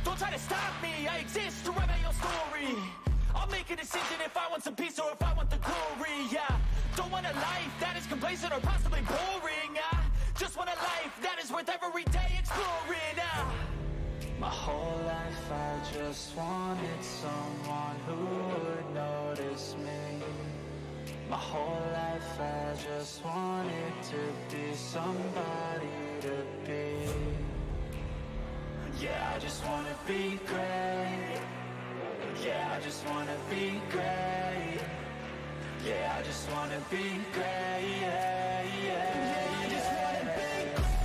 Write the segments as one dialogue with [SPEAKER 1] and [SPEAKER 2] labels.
[SPEAKER 1] Don't try to stop me, I exist to write my own story. I'll make a decision if I want some peace or if I want the glory, yeah. Don't want a life that is complacent or possibly boring, just want a life that is worth every day exploring, My whole life I just wanted someone who would notice me. My whole life I just wanted to be somebody to be. Yeah, I just wanna be great. Yeah, I just wanna be great. Yeah, I just wanna be great. Yeah, yeah, I just wanna be great.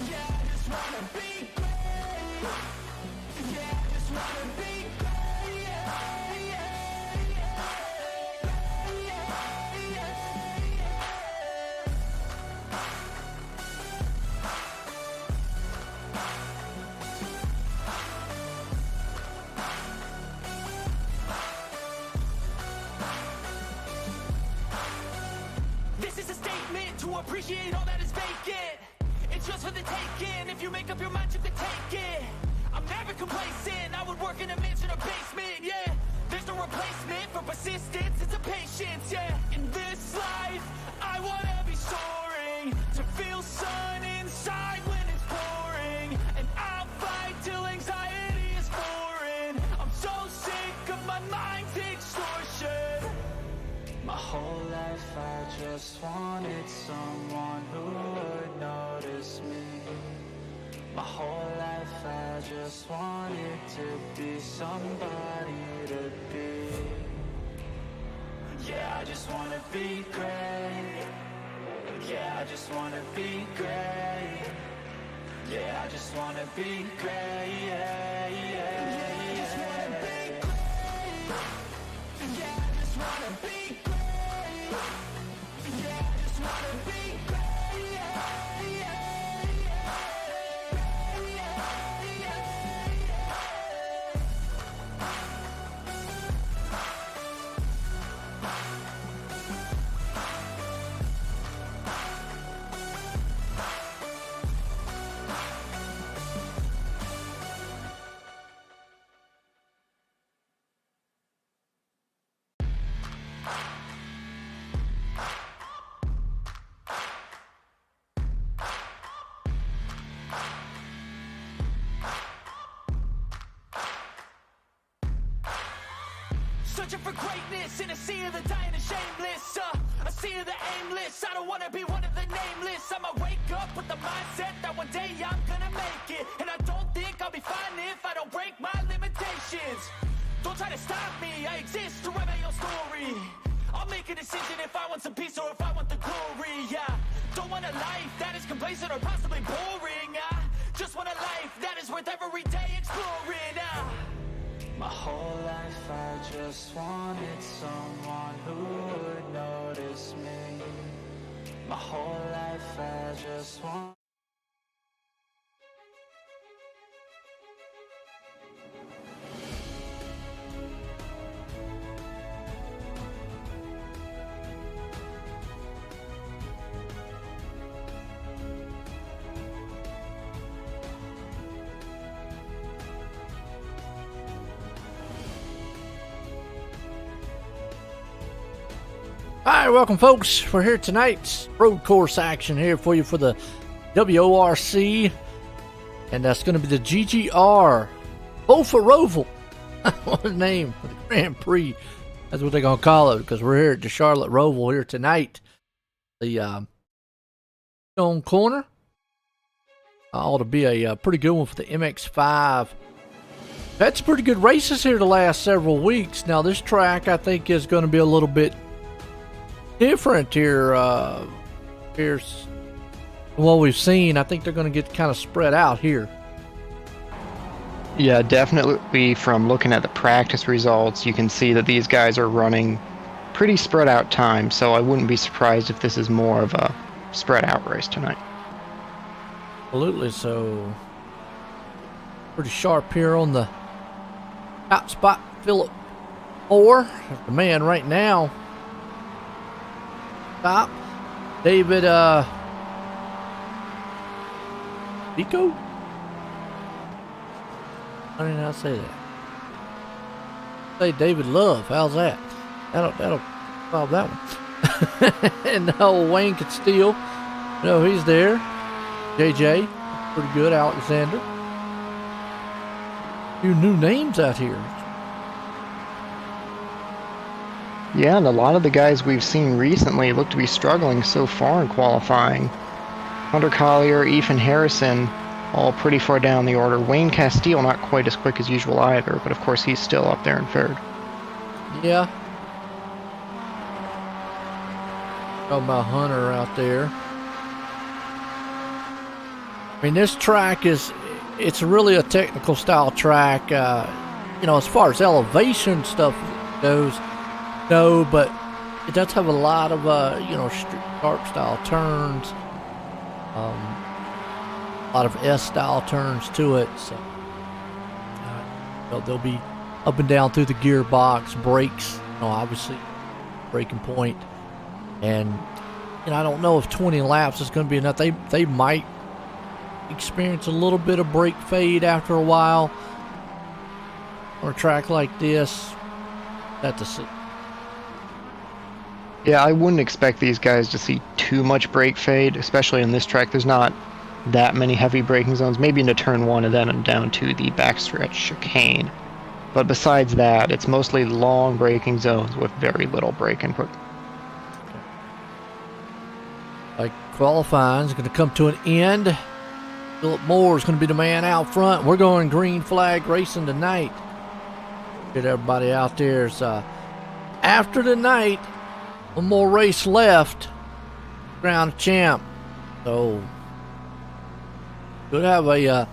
[SPEAKER 1] Yeah, I just wanna be great. Yeah, I just wanna be great. Yeah, yeah, This is a statement to appreciate all that is vacant. It's just for the taking. If you make up your mind, you can take it. I'm never complacent. I would work in a mansion or basement, yeah. There's no replacement for persistence. It's a patience, yeah. In this life, I wanna be soaring, to feel sun inside when it's pouring, and I'll fight till anxiety is foreign. I'm so sick of my mind's extortion. My whole life I just wanted someone who would notice me. My whole life I just wanted to be somebody to be. Yeah, I just wanna be great. Yeah, I just wanna be great. Yeah, I just wanna be great. Yeah, yeah, yeah, I just wanna be great. Yeah, I just wanna be great. Yeah, I just wanna be great. Yeah, yeah. Searching for greatness in a sea of the dying and shameless, a sea of the aimless. I don't wanna be one of the nameless. I'ma wake up with the mindset that one day I'm gonna make it, and I don't think I'll be fine if I don't break my limitations. Don't try to stop me, I exist to write my own story. I'll make a decision if I want some peace or if I want the glory, yeah. Don't want a life that is complacent or possibly boring, just want a life that is worth every day exploring, My whole life I just wanted someone who would notice me. My whole life I just want.
[SPEAKER 2] All right, welcome, folks. We're here tonight. Road course action here for you for the WORC, and that's going to be the GGR. Both for Roval. What a name for the Grand Prix. That's what they're going to call it, because we're here at the Charlotte Roval here tonight. The Keystone Corner. Ought to be a pretty good one for the MX-5. Had some pretty good races here the last several weeks. Now, this track, I think, is going to be a little bit different here. Here's what we've seen. I think they're going to get kind of spread out here.
[SPEAKER 3] Yeah, definitely from looking at the practice results, you can see that these guys are running pretty spread out time, so I wouldn't be surprised if this is more of a spread out race tonight.
[SPEAKER 2] Absolutely. So pretty sharp here on the top spot. Philip Moore, the man right now. Top. David Vico. Why didn't I say that? Say David Love. How's that? That'll solve that one. And Wayne Castile. No, he's there. JJ, pretty good. Alexander. A few new names out here.
[SPEAKER 3] Yeah, and a lot of the guys we've seen recently look to be struggling so far in qualifying. Hunter Collier, Ethan Harrison, all pretty far down the order. Wayne Castile not quite as quick as usual either, but of course he's still up there in third.
[SPEAKER 2] Yeah. Talking about Hunter out there. I mean, this track it's really a technical style track. You know, as far as elevation stuff goes, no, but it does have a lot of, you know, sharp style turns. A lot of S-style turns to it. So they'll be up and down through the gearbox, brakes, you know, obviously braking point. And, you know, I don't know if 20 laps is going to be enough. They might experience a little bit of brake fade after a while on a track like this. That's a see.
[SPEAKER 3] Yeah, I wouldn't expect these guys to see too much brake fade, especially in this track. There's not that many heavy braking zones, maybe into turn one and then down to the backstretch chicane. But besides that, it's mostly long braking zones with very little brake input.
[SPEAKER 2] Like qualifying is going to come to an end. Philip Moore is going to be the man out front. We're going green flag racing tonight. Get everybody out there. After tonight, one more race left. Crown champ. So could have a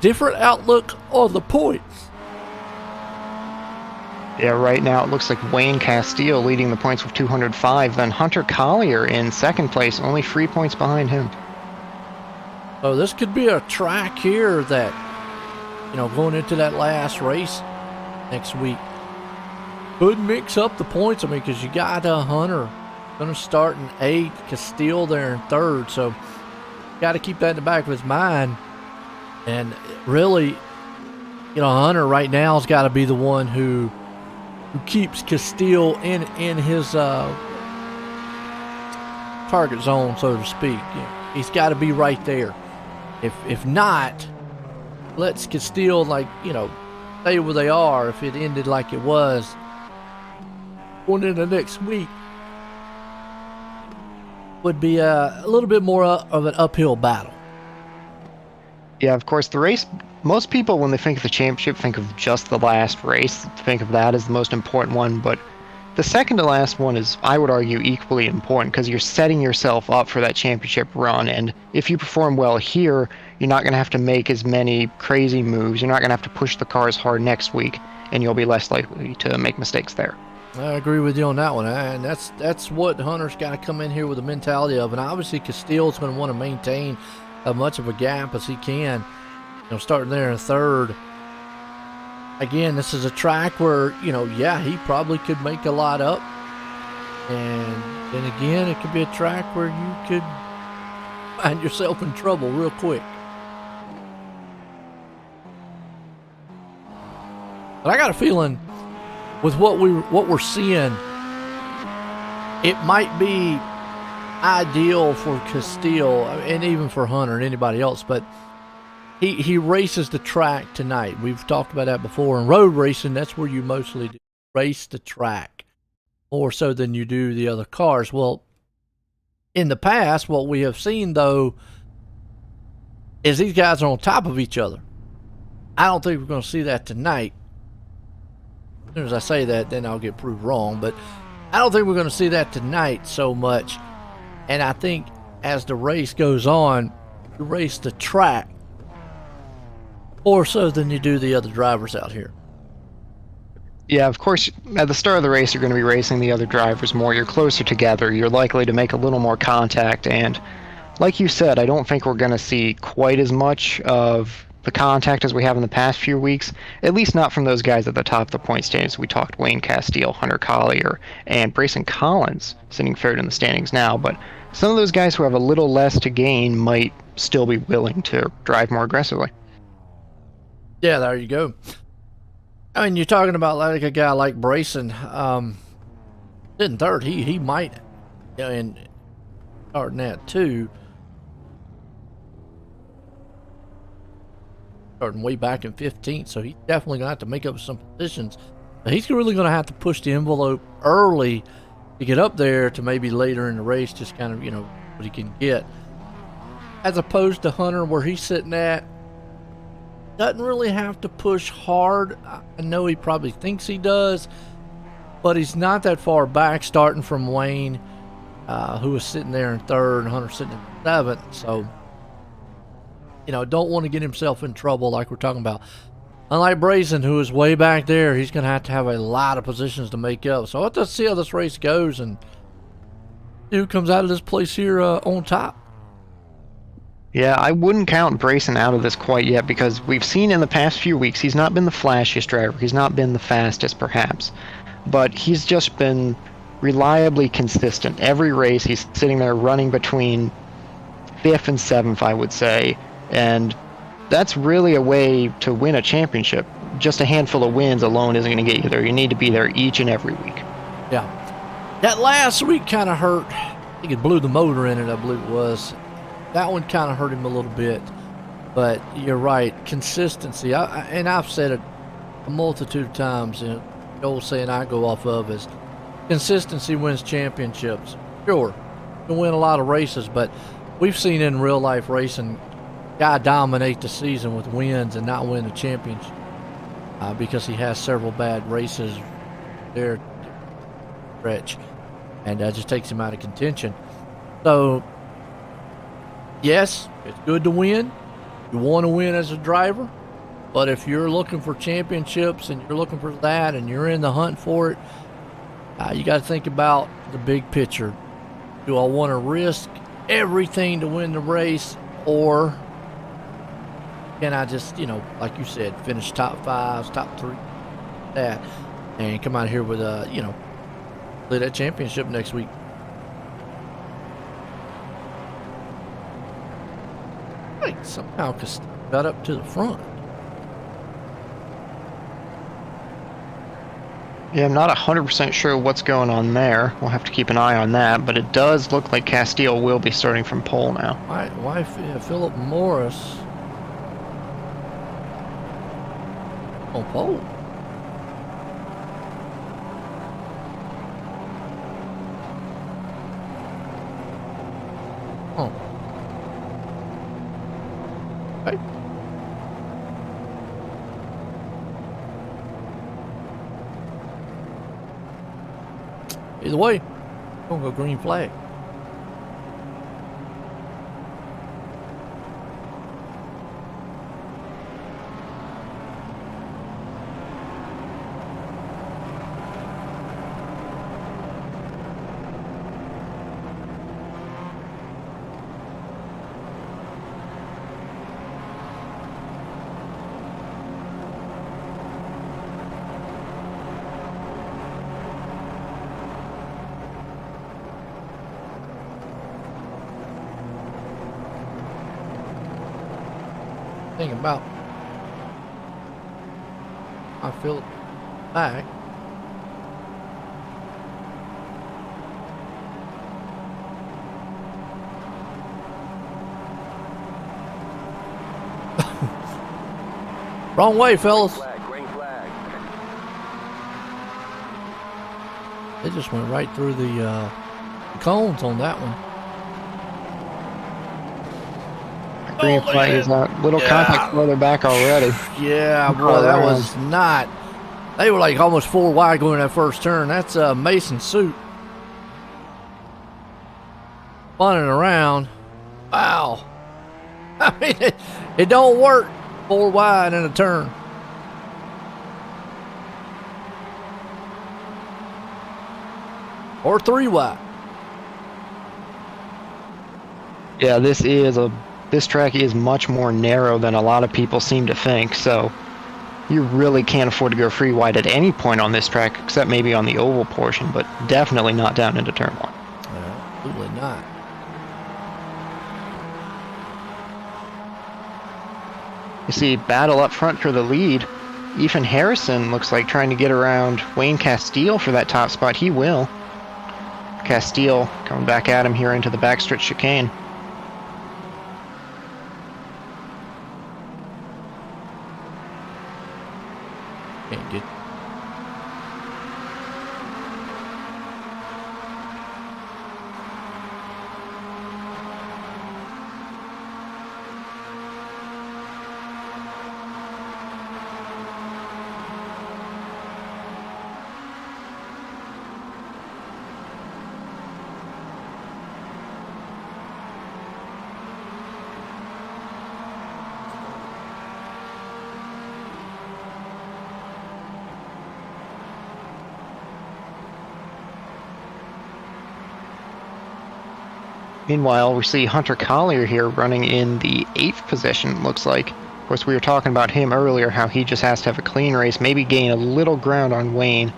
[SPEAKER 2] different outlook on the points.
[SPEAKER 3] Yeah, right now it looks like Wayne Castile leading the points with 205, then Hunter Collier in second place, only 3 points behind him.
[SPEAKER 2] So this could be a track here that, you know, going into that last race next week could mix up the points. I mean, because you got Hunter going to start in 8th, Castile there in 3rd, so got to keep that in the back of his mind. And really, you know, Hunter right now has got to be the one who keeps Castile in his target zone, so to speak. You know, he's got to be right there. If not, lets Castile, like, you know, stay where they are. If it ended like it was going into next week, would be a little bit more of an uphill battle.
[SPEAKER 3] Yeah, of course, the race, most people when they think of the championship think of just the last race, think of that as the most important one, but the second to last one is, I would argue, equally important because you're setting yourself up for that championship run, and if you perform well here, you're not going to have to make as many crazy moves, you're not going to have to push the cars hard next week, and you'll be less likely to make mistakes there.
[SPEAKER 2] I agree with you on that one, and that's what Hunter's got to come in here with the mentality of, and obviously Castile's going to want to maintain as much of a gap as he can, you know, starting there in 3rd. Again, this is a track where, you know, yeah, he probably could make a lot up, and then again, it could be a track where you could find yourself in trouble real quick. But I got a feeling with what we're seeing, it might be ideal for Castile and even for Hunter and anybody else, but he races the track tonight. We've talked about that before. In road racing, that's where you mostly do race the track more so than you do the other cars. Well, in the past, what we have seen though is these guys are on top of each other. I don't think we're going to see that tonight. As soon as I say that, then I'll get proved wrong, but I don't think we're going to see that tonight so much. And I think as the race goes on, you race the track more so than you do the other drivers out here.
[SPEAKER 3] Yeah, of course, at the start of the race, you're going to be racing the other drivers more. You're closer together. You're likely to make a little more contact. And like you said, I don't think we're going to see quite as much of the contact as we have in the past few weeks, at least not from those guys at the top of the point standings. We talked Wayne Castile, Hunter Collier, and Brayson Collins sitting 3rd in the standings now, but some of those guys who have a little less to gain might still be willing to drive more aggressively.
[SPEAKER 2] Yeah, there you go. I mean, you're talking about like a guy like Brayson, sitting third. He might, you know, and starting that too. Starting way back in 15th, so he's definitely gonna have to make up some positions. But he's really gonna have to push the envelope early to get up there to maybe later in the race, just kind of, you know, what he can get. As opposed to Hunter, where he's sitting at, doesn't really have to push hard. I know he probably thinks he does, but he's not that far back, starting from Wayne, who was sitting there in third, and Hunter sitting in seventh. So, you know, don't want to get himself in trouble like we're talking about. Unlike Brazen, who is way back there, he's going to have a lot of positions to make up. So let's see how this race goes and see who comes out of this place here on top.
[SPEAKER 3] Yeah, I wouldn't count Brayson out of this quite yet, because we've seen in the past few weeks he's not been the flashiest driver. He's not been the fastest, perhaps. But he's just been reliably consistent. Every race he's sitting there running between 5th and 7th, I would say. And that's really a way to win a championship. Just a handful of wins alone isn't going to get you there. You need to be there each and every week.
[SPEAKER 2] Yeah. That last week kind of hurt. I think it blew the motor in it, I believe it was. That one kind of hurt him a little bit. But you're right. Consistency. And I've said it a multitude of times. You know, the old saying I go off of is consistency wins championships. Sure, you can win a lot of races, but we've seen in real life racing, guy dominate the season with wins and not win the championship because he has several bad races there stretch, and that just takes him out of contention. So yes, it's good to win. You want to win as a driver, but if you're looking for championships and you're looking for that and you're in the hunt for it, you got to think about the big picture. Do I want to risk everything to win the race, or can I just, you know, like you said, finish top 5s, top 3, that, and come out here with you know, play that championship next week? Right, somehow got up to the front.
[SPEAKER 3] Yeah, I'm not 100% sure what's going on there. We'll have to keep an eye on that, but it does look like Castile will be starting from pole now.
[SPEAKER 2] Why Philip Morris on pole? Oh. Right. Either way, gonna go green flag. Thing about I feel it back. Wrong way, fellas.
[SPEAKER 4] Green flag.
[SPEAKER 2] They just went right through the cones on that one.
[SPEAKER 3] Green flag is out. Little contact further back already.
[SPEAKER 2] Yeah, boy, that was not. They were like almost 4 wide going that first turn. That's Mason Suit. Spinning around. Wow. I mean, it don't work 4 wide in a turn. Or 3 wide.
[SPEAKER 3] Yeah, this track is much more narrow than a lot of people seem to think, so you really can't afford to go free wide at any point on this track, except maybe on the oval portion, but definitely not down into turn 1.
[SPEAKER 2] Absolutely not.
[SPEAKER 3] You see battle up front for the lead. Ethan Harrison looks like trying to get around Wayne Castile for that top spot. He will. Castile coming back at him here into the backstretch chicane.
[SPEAKER 2] Can't get.
[SPEAKER 3] Meanwhile, we see Hunter Collier here running in the 8th position, looks like. Of course, we were talking about him earlier, how he just has to have a clean race, maybe gain a little ground on Wayne.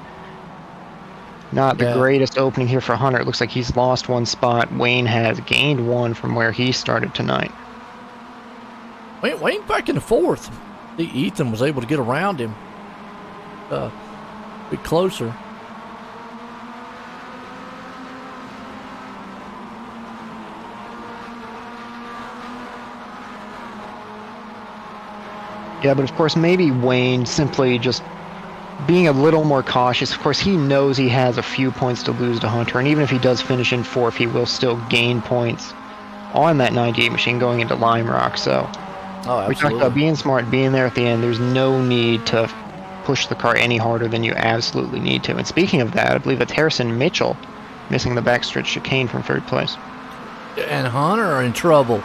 [SPEAKER 3] Not the greatest opening here for Hunter. It looks like he's lost one spot. Wayne has gained one from where he started tonight.
[SPEAKER 2] Wayne back in the 4th. I think Ethan was able to get around him a bit closer.
[SPEAKER 3] Yeah, but of course, maybe Wayne simply just being a little more cautious. Of course, he knows he has a few points to lose to Hunter, and even if he does finish in 4th, he will still gain points on that 98 machine going into Lime Rock. So we talked about being smart, being there at the end. There's no need to push the car any harder than you absolutely need to. And speaking of that, I believe it's Harrison Mitchell missing the backstretch chicane from 3rd place.
[SPEAKER 2] And Hunter are in trouble.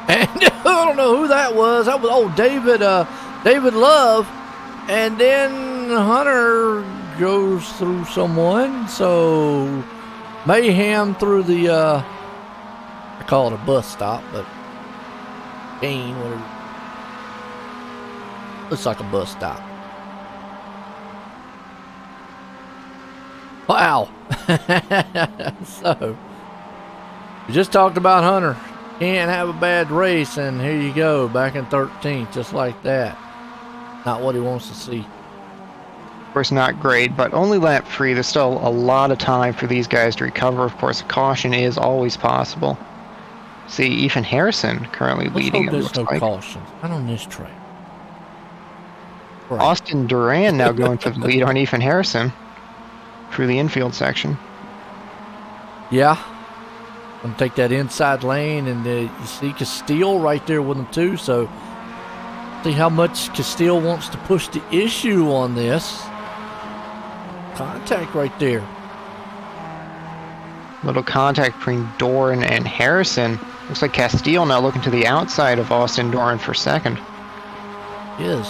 [SPEAKER 2] And I don't know who that was. That was David Love. And then Hunter goes through someone. So mayhem through the I call it a bus stop, but Kane, whatever. Looks like a bus stop. Wow. So we just talked about Hunter. Can't have a bad race, and here you go, back in 13th, just like that. Not what he wants to see.
[SPEAKER 3] Of course, not great, but only lap 3. There's still a lot of time for these guys to recover. Of course, a caution is always possible. See, Ethan Harrison currently leading.
[SPEAKER 2] There's no caution. Not on this track.
[SPEAKER 3] Right. Austin Duran now going to the lead on Ethan Harrison through the infield section.
[SPEAKER 2] Yeah. Gonna take that inside lane, and you see Castile right there with him too. So see how much Castile wants to push the issue on this. Contact right there.
[SPEAKER 3] Little contact between Doran and Harrison. Looks like Castile now looking to the outside of Austin Doran for 2nd.
[SPEAKER 2] Is.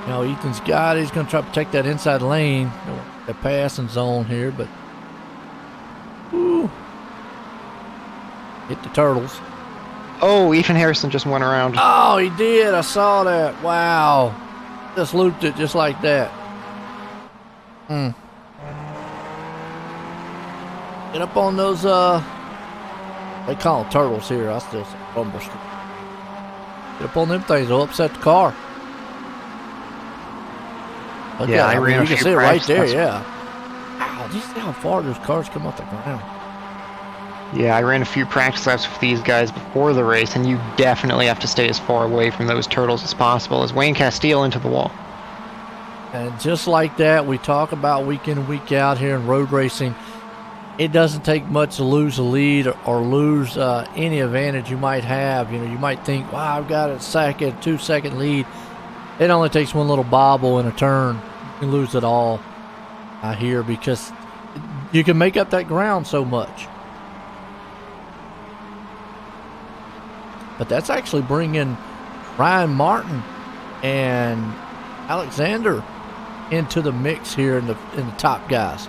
[SPEAKER 2] Now Ethan's got it. He's gonna try to take that inside lane, the passing zone here, but ooh. Hit the turtles.
[SPEAKER 3] Oh, Ethan Harrison just went around.
[SPEAKER 2] Oh, he did. I saw that. Wow. Just looped it just like that. Get up on those, they call them turtles here. I still say rumble strip. Get up on them things. They'll upset the car. Okay,
[SPEAKER 3] yeah,
[SPEAKER 2] you can see it right there, yeah. Wow, do you see how far those cars come off the ground?
[SPEAKER 3] Yeah, I ran a few practice laps with these guys before the race, and you definitely have to stay as far away from those turtles as possible. As Wayne Castile into the wall.
[SPEAKER 2] And just like that, we talk about week in and week out here in road racing. It doesn't take much to lose a lead or lose any advantage you might have. You know, you might think, wow, I've got a 2-second lead. It only takes one little bobble in a turn. You can lose it all here because you can make up that ground so much. But that's actually bringing Ryan Martin and Alexander into the mix here in the top guys.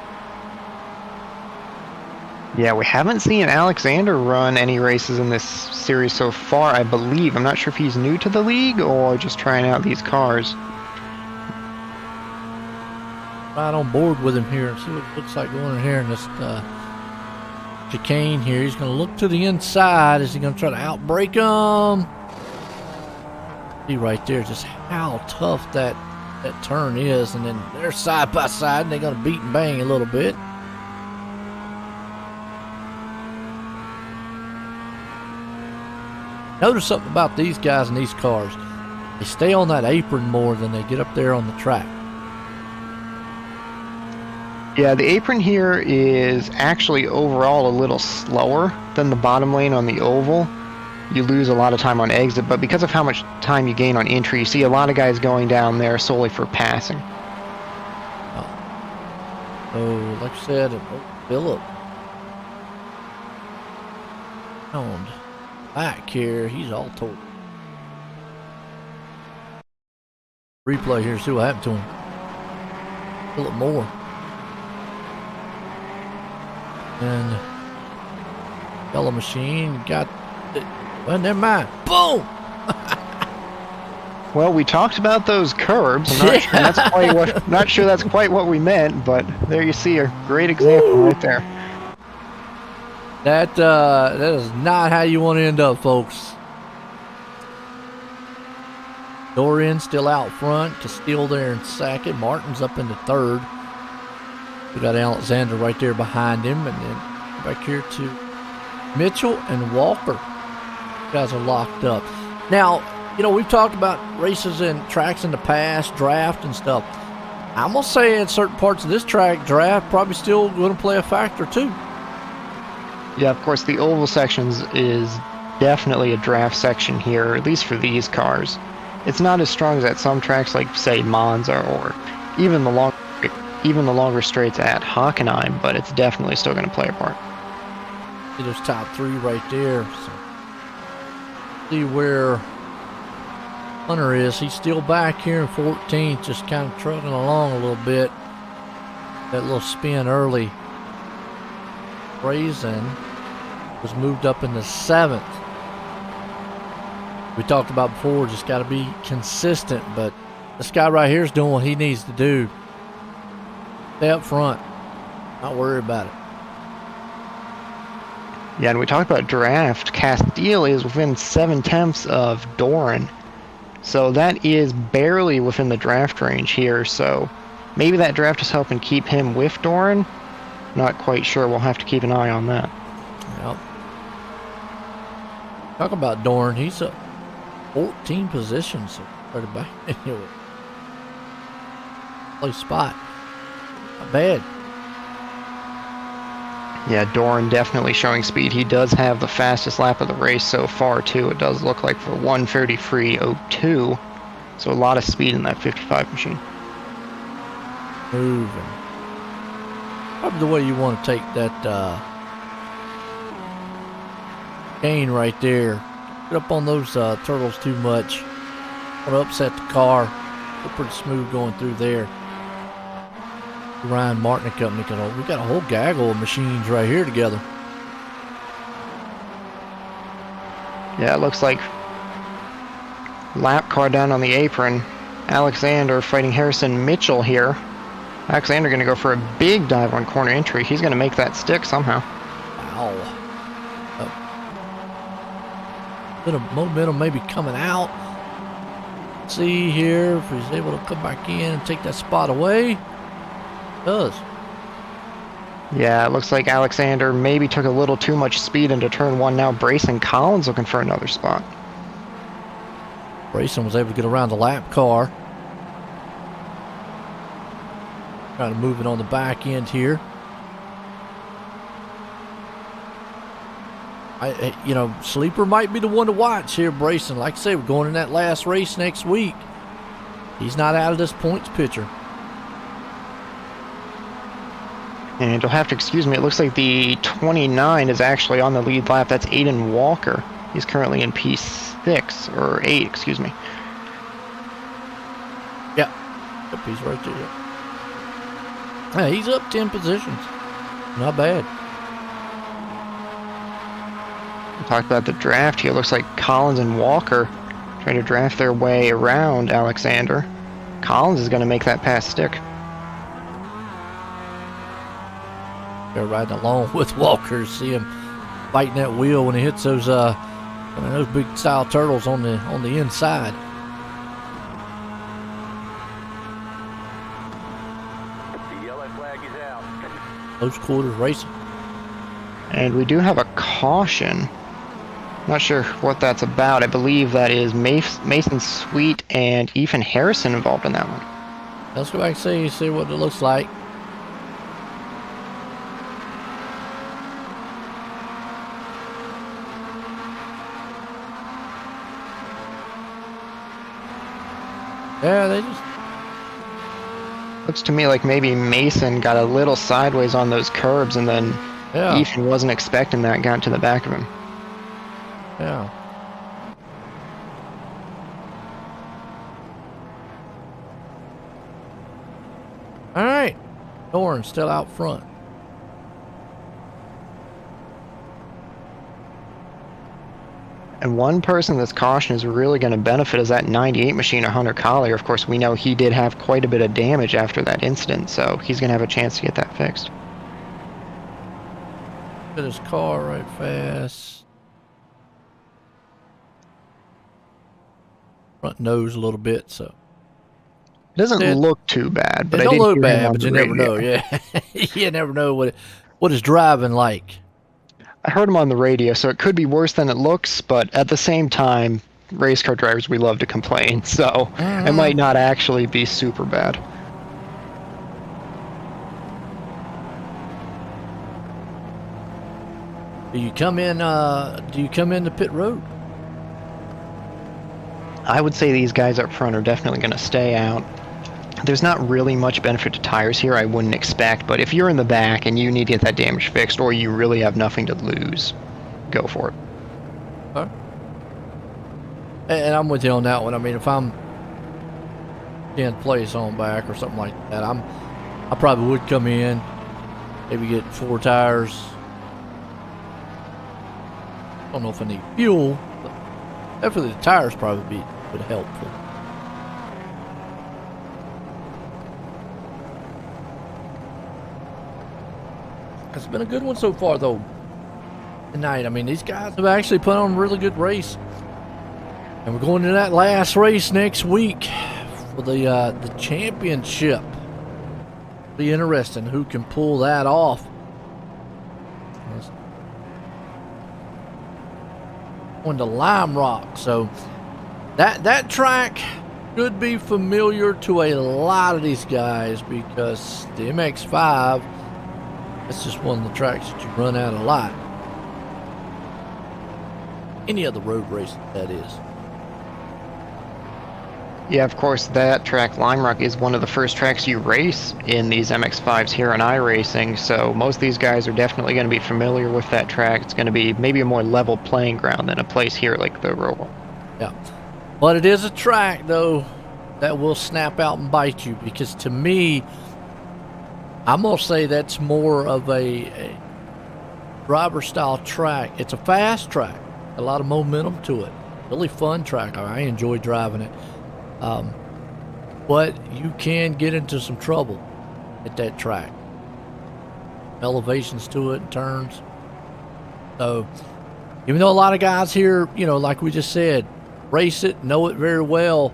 [SPEAKER 3] Yeah, we haven't seen Alexander run any races in this series so far, I believe. I'm not sure if he's new to the league or just trying out these cars.
[SPEAKER 2] Right on board with him here and see what it looks like going in here in this chicane here. He's going to look to the inside. Is he going to try to outbrake him? See right there just how tough that turn is, and then they're side by side and they're going to beat and bang a little bit. Notice something about these guys in these cars. They stay on that apron more than they get up there on the track.
[SPEAKER 3] Yeah, the apron here is actually overall a little slower than the bottom lane on the oval. You lose a lot of time on exit, but because of how much time you gain on entry, you see a lot of guys going down there solely for passing.
[SPEAKER 2] Oh, like I said, Phillip on back here, he's all told. Replay here, see what happened to him. Phillip Moore. And Yellow Machine got it. Well, never mind. Boom!
[SPEAKER 3] Well, we talked about those curbs. I'm not sure that's quite what we meant, but there you see a great example right there.
[SPEAKER 2] That is not how you want to end up, folks. Dorian still out front. Castile there in second. Martin's up into third. We got Alexander right there behind him, and then back here to Mitchell and Walker. You guys are locked up. Now, you know, we've talked about races and tracks in the past, draft and stuff. I'm going to say in certain parts of this track, draft probably still going to play a factor too.
[SPEAKER 3] Yeah, of course, the oval sections is definitely a draft section here, at least for these cars. It's not as strong as at some tracks like, say, Monza or even the longer straights at Hockenheim, but it's definitely still going to play a part.
[SPEAKER 2] See those top three right there. So, see where Hunter is. He's still back here in 14th, just kind of trudging along a little bit. That little spin early. Brazen was moved up in the 7th. We talked about before, just got to be consistent, but this guy right here is doing what he needs to do. Stay up front. Not worry about it.
[SPEAKER 3] Yeah, and we talked about draft. Castile is within 7/10 of Doran. So that is barely within the draft range here. So maybe that draft is helping keep him with Doran. Not quite sure. We'll have to keep an eye on that.
[SPEAKER 2] Yep. Talk about Doran. He's up 14 positions. Right back. Play spot. Not bad.
[SPEAKER 3] Yeah, Doran definitely showing speed. He does have the fastest lap of the race so far, too. It does look like for 1:33.02. So a lot of speed in that 55 machine.
[SPEAKER 2] Moving. Probably the way you want to take that gain right there. Get up on those turtles too much. Want to upset the car. They're pretty smooth going through there. Ryan Martin and company, because we got a whole gaggle of machines right here together.
[SPEAKER 3] Yeah, it looks like lap car down on the apron. Alexander fighting Harrison Mitchell here. Alexander going to go for a big dive on corner entry. He's going to make that stick somehow.
[SPEAKER 2] Ow. Bit of momentum maybe coming out. See here if he's able to come back in and take that spot away. Does.
[SPEAKER 3] Yeah, it looks like Alexander maybe took a little too much speed into turn one. Now Brayson Collins looking for another spot.
[SPEAKER 2] Brayson was able to get around the lap car. Trying to move it on the back end here. You know, Sleeper might be the one to watch here, Brayson. Like I say, we're going in that last race next week. He's not out of this points picture.
[SPEAKER 3] And you'll have to excuse me, it looks like the 29 is actually on the lead lap. That's Aiden Walker. He's currently in P6, or 8, excuse me.
[SPEAKER 2] Yep. Yep, he's right there. Yeah, he's up 10 positions. Not bad.
[SPEAKER 3] We talked about the draft here. Looks like Collins and Walker trying to draft their way around Alexander. Collins is going to make that pass stick.
[SPEAKER 2] They're riding along with Walker. See him fighting that wheel when he hits those big style turtles on the inside. Close quarters racing.
[SPEAKER 3] And we do have a caution. Not sure what that's about. I believe that is Mason Sweet and Ethan Harrison involved in that one.
[SPEAKER 2] Let's go back and see what it looks like. Yeah, they just...
[SPEAKER 3] Looks to me like maybe Mason got a little sideways on those curbs, and then Ethan wasn't expecting that, got to the back of him.
[SPEAKER 2] Yeah. All right. Thorne still out front.
[SPEAKER 3] And one person this caution is really going to benefit is that 98 machine of Hunter Collier. Of course, we know he did have quite a bit of damage after that incident, so he's going to have a chance to get that fixed.
[SPEAKER 2] Get his car right fast. Front nose a little bit, so.
[SPEAKER 3] It doesn't look too bad, but
[SPEAKER 2] it
[SPEAKER 3] I
[SPEAKER 2] don't
[SPEAKER 3] did
[SPEAKER 2] look
[SPEAKER 3] hear him
[SPEAKER 2] bad,
[SPEAKER 3] on
[SPEAKER 2] but
[SPEAKER 3] the
[SPEAKER 2] you never
[SPEAKER 3] radio.
[SPEAKER 2] know. Yeah, you never know what it's driving like.
[SPEAKER 3] I heard him on the radio, so it could be worse than it looks, but at the same time, race car drivers, we love to complain, so it might not actually be super bad.
[SPEAKER 2] Do you come in to pit road?
[SPEAKER 3] I would say these guys up front are definitely going to stay out. There's not really much benefit to tires here, I wouldn't expect, but if you're in the back and you need to get that damage fixed, or you really have nothing to lose, go for it.
[SPEAKER 2] Okay. And I'm with you on that one. I mean, if I'm 10th place on back or something like that, I probably would come in, maybe get 4 tires. I don't know if I need fuel, but definitely the tires probably would helpful. It's been a good one so far, though, tonight. I mean, these guys have actually put on a really good race. And we're going to that last race next week for the championship. Be interesting who can pull that off. Going to Lime Rock, so that track could be familiar to a lot of these guys because the MX-5, that's just one of the tracks that you run out a lot. Any other road race, that is.
[SPEAKER 3] Yeah, of course, that track, Lime Rock, is one of the first tracks you race in these MX-5s here on iRacing, so most of these guys are definitely going to be familiar with that track. It's going to be maybe a more level playing ground than a place here like the Roval.
[SPEAKER 2] Yeah, but it is a track, though, that will snap out and bite you, because to me, I'm going to say that's more of a driver-style track. It's a fast track, a lot of momentum to it. Really fun track. I enjoy driving it. But you can get into some trouble at that track. Elevations to it and turns. So, even though a lot of guys here, you know, like we just said, race it, know it very well,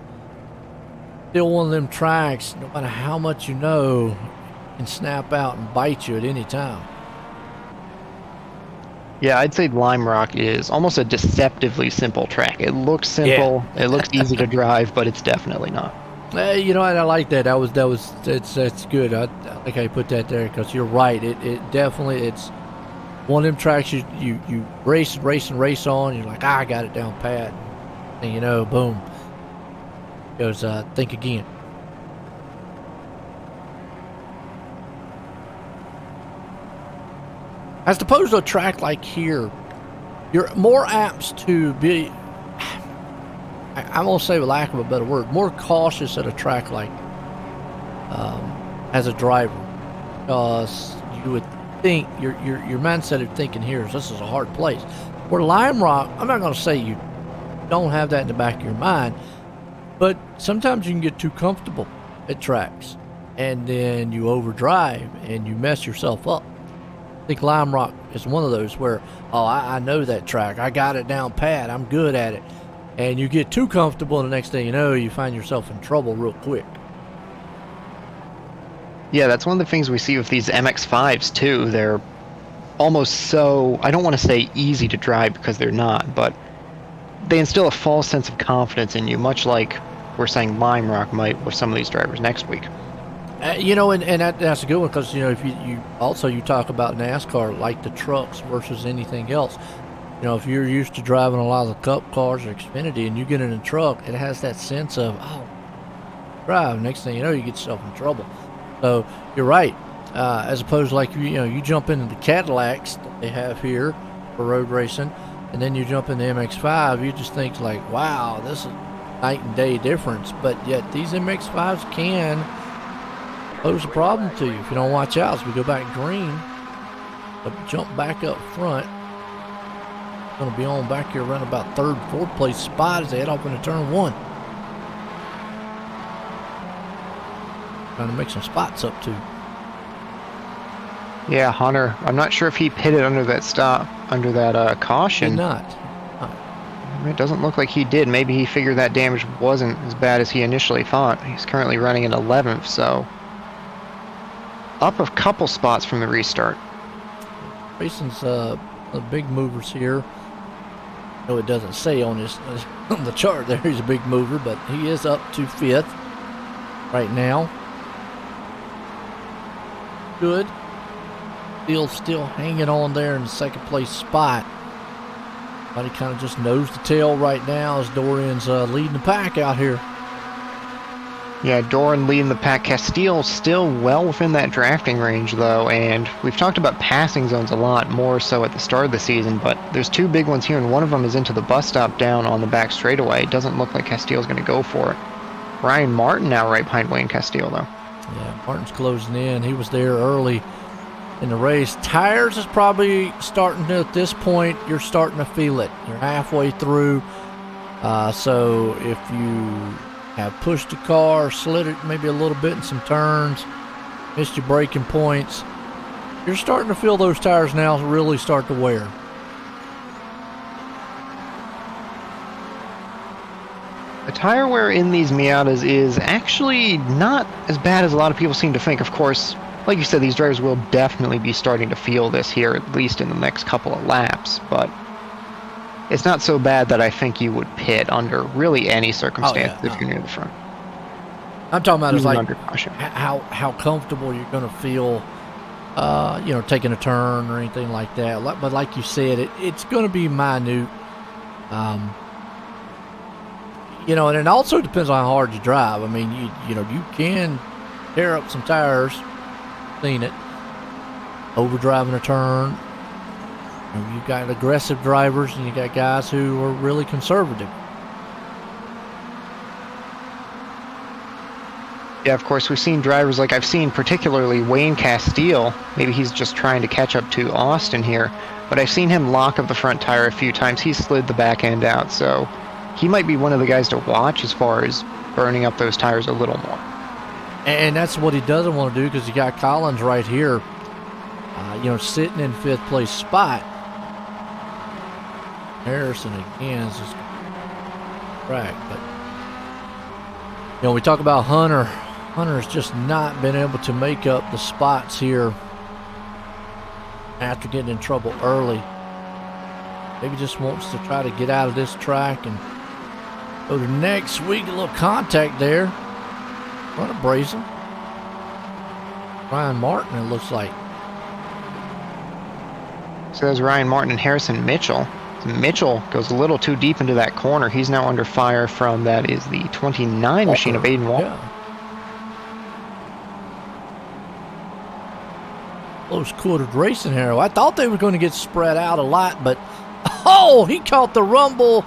[SPEAKER 2] still one of them tracks, no matter how much you know, can snap out and bite you at any time.
[SPEAKER 3] Yeah, I'd say Lime Rock is almost a deceptively simple track. It looks simple, it looks easy to drive, but it's definitely not.
[SPEAKER 2] You know, I like that. That's good. I like how you put that there, because you're right. It definitely, it's one of them tracks you race on. You're like, I got it down pat, and you know, boom, goes think again. As opposed to a track like here, you're more apt to be, I'm going to say, with lack of a better word, more cautious at a track like as a driver, because you would think your mindset of thinking here is this is a hard place. Where Lime Rock, I'm not going to say you don't have that in the back of your mind, but sometimes you can get too comfortable at tracks, and then you overdrive and you mess yourself up. I think Lime Rock is one of those where, oh, I know that track. I got it down pat. I'm good at it. And you get too comfortable, and the next thing you know, you find yourself in trouble real quick.
[SPEAKER 3] Yeah, that's one of the things we see with these MX-5s too. They're almost so, I don't want to say easy to drive because they're not, but they instill a false sense of confidence in you, much like we're saying Lime Rock might with some of these drivers next week.
[SPEAKER 2] You know, and that's a good one because, you know, if you talk about NASCAR like the trucks versus anything else. You know, if you're used to driving a lot of the Cup cars or Xfinity and you get in a truck, it has that sense of, oh, drive. Next thing you know, you get yourself in trouble. So you're right. As opposed to like, you know, you jump into the Cadillacs that they have here for road racing, and then you jump in the MX-5, you just think like, wow, this is night and day difference. But yet these MX-5s can pose a problem to you if you don't watch out. As we go back green, jump back up front. Going to be on back here around about third, fourth place spot as they head off into turn one. Trying to make some spots up too.
[SPEAKER 3] Yeah, Hunter. I'm not sure if he pitted under that caution.
[SPEAKER 2] Did not.
[SPEAKER 3] It doesn't look like he did. Maybe he figured that damage wasn't as bad as he initially thought. He's currently running in 11th, so up a couple spots from the restart.
[SPEAKER 2] Racing's the big movers here. No, it doesn't say on on the chart there he's a big mover, but he is up to 5th right now. Good. Still hanging on there in the second place spot. But he kind of just nose to tail right now as Dorian's leading the pack out here.
[SPEAKER 3] Yeah, Doran leading the pack. Castile still well within that drafting range, though, and we've talked about passing zones a lot, more so at the start of the season, but there's two big ones here, and one of them is into the bus stop down on the back straightaway. It doesn't look like Castile's going to go for it. Ryan Martin now right behind Wayne Castile, though.
[SPEAKER 2] Yeah, Martin's closing in. He was there early in the race. Tires is probably starting to, at this point, you're starting to feel it. You're halfway through, so if you have pushed the car, slid it maybe a little bit in some turns, missed your braking points, you're starting to feel those tires now really start to wear.
[SPEAKER 3] The tire wear in these Miatas is actually not as bad as a lot of people seem to think. Of course, like you said, these drivers will definitely be starting to feel this here, at least in the next couple of laps, but it's not so bad that I think you would pit under really any circumstance if you're near the front.
[SPEAKER 2] I'm talking about is like
[SPEAKER 3] under caution.
[SPEAKER 2] how comfortable you're going to feel, you know, taking a turn or anything like that. But like you said, it's going to be minute. You know, and it also depends on how hard you drive. I mean, you know, you can tear up some tires, seen it, overdriving a turn. You've got aggressive drivers, and you got guys who are really conservative.
[SPEAKER 3] Yeah, of course, we've seen drivers like I've seen particularly Wayne Castile. Maybe he's just trying to catch up to Austin here, but I've seen him lock up the front tire a few times. He slid the back end out, so he might be one of the guys to watch as far as burning up those tires a little more.
[SPEAKER 2] And that's what he doesn't want to do, because you got Collins right here, you know, sitting in 5th place spot. Harrison again is just track, but you know, we talk about Hunter. Hunter has just not been able to make up the spots here after getting in trouble early. Maybe just wants to try to get out of this track and go to next week. A little contact there. Front of Brazen. Ryan Martin, it looks like.
[SPEAKER 3] So there's Ryan Martin and Harrison Mitchell. Mitchell goes a little too deep into that corner. He's now under fire from, that is the 29 machine of Aiden Walker.
[SPEAKER 2] Yeah. Close quartered racing here. I thought they were going to get spread out a lot, but oh, he caught the rumble,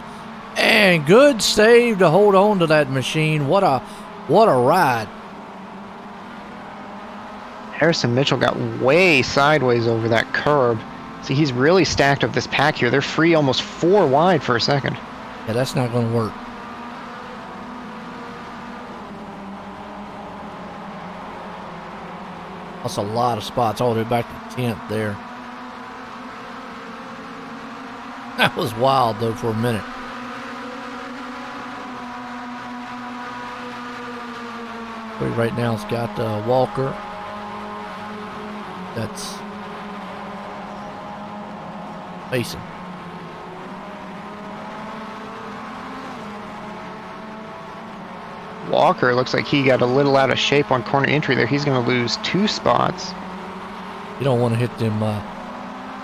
[SPEAKER 2] and good save to hold on to that machine. What a ride.
[SPEAKER 3] Harrison Mitchell got way sideways over that curb. See, he's really stacked up this pack here. They're free almost 4 wide for a second.
[SPEAKER 2] Yeah, that's not going to work. That's a lot of spots all the way back to 10th there. That was wild, though, for a minute. Right now it's got Walker, that's Mason.
[SPEAKER 3] Walker looks like he got a little out of shape on corner entry there. He's going to lose 2 spots.
[SPEAKER 2] You don't want to hit them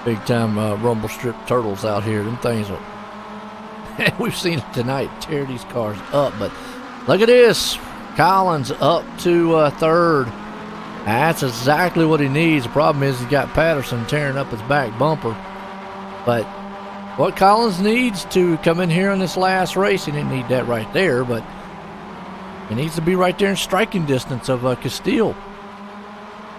[SPEAKER 2] big time rumble strip turtles out here. Them things are. We've seen it tonight, tear these cars up. But look at this. Collins up to third. That's exactly what he needs. The problem is he's got Patterson tearing up his back bumper. But what Collins needs to come in here in this last race, he didn't need that right there, but he needs to be right there in striking distance of Castile.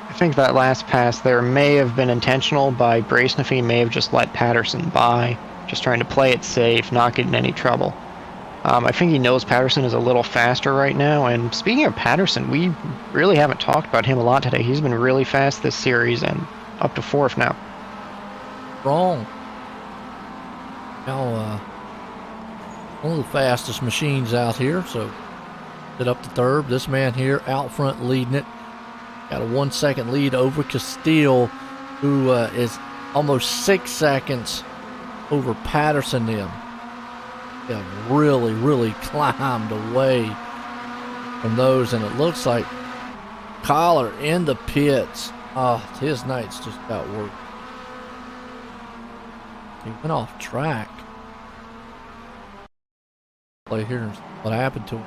[SPEAKER 3] I think that last pass there may have been intentional by Brayson if he may have just let Patterson by, just trying to play it safe, not get in any trouble. I think he knows Patterson is a little faster right now, and speaking of Patterson, we really haven't talked about him a lot today. He's been really fast this series and up to 4th now.
[SPEAKER 2] Wrong. Now, one of the fastest machines out here, so it up to third. This man here out front leading it. Got a 1 second lead over Castile, who is almost 6 seconds over Patterson then. Yeah, really, really climbed away from those, and it looks like Collar in the pits. Oh, his night's just got work. He went off track. Play here, what happened to him?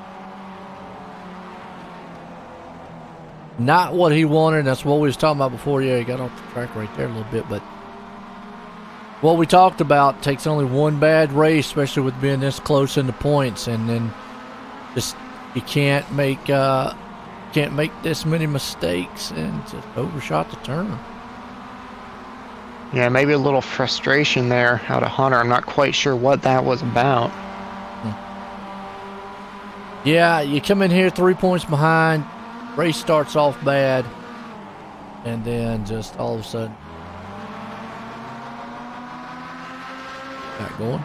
[SPEAKER 2] Not what he wanted. That's what we was talking about before. Yeah, he got off the track right there a little bit, but what we talked about, takes only one bad race, especially with being this close in the points, and then just you can't make this many mistakes, and just overshot the turn.
[SPEAKER 3] Yeah, maybe a little frustration there out of Hunter. I'm not quite sure what that was about.
[SPEAKER 2] Yeah, you come in here 3 points behind, race starts off bad, and then just all of a sudden got going.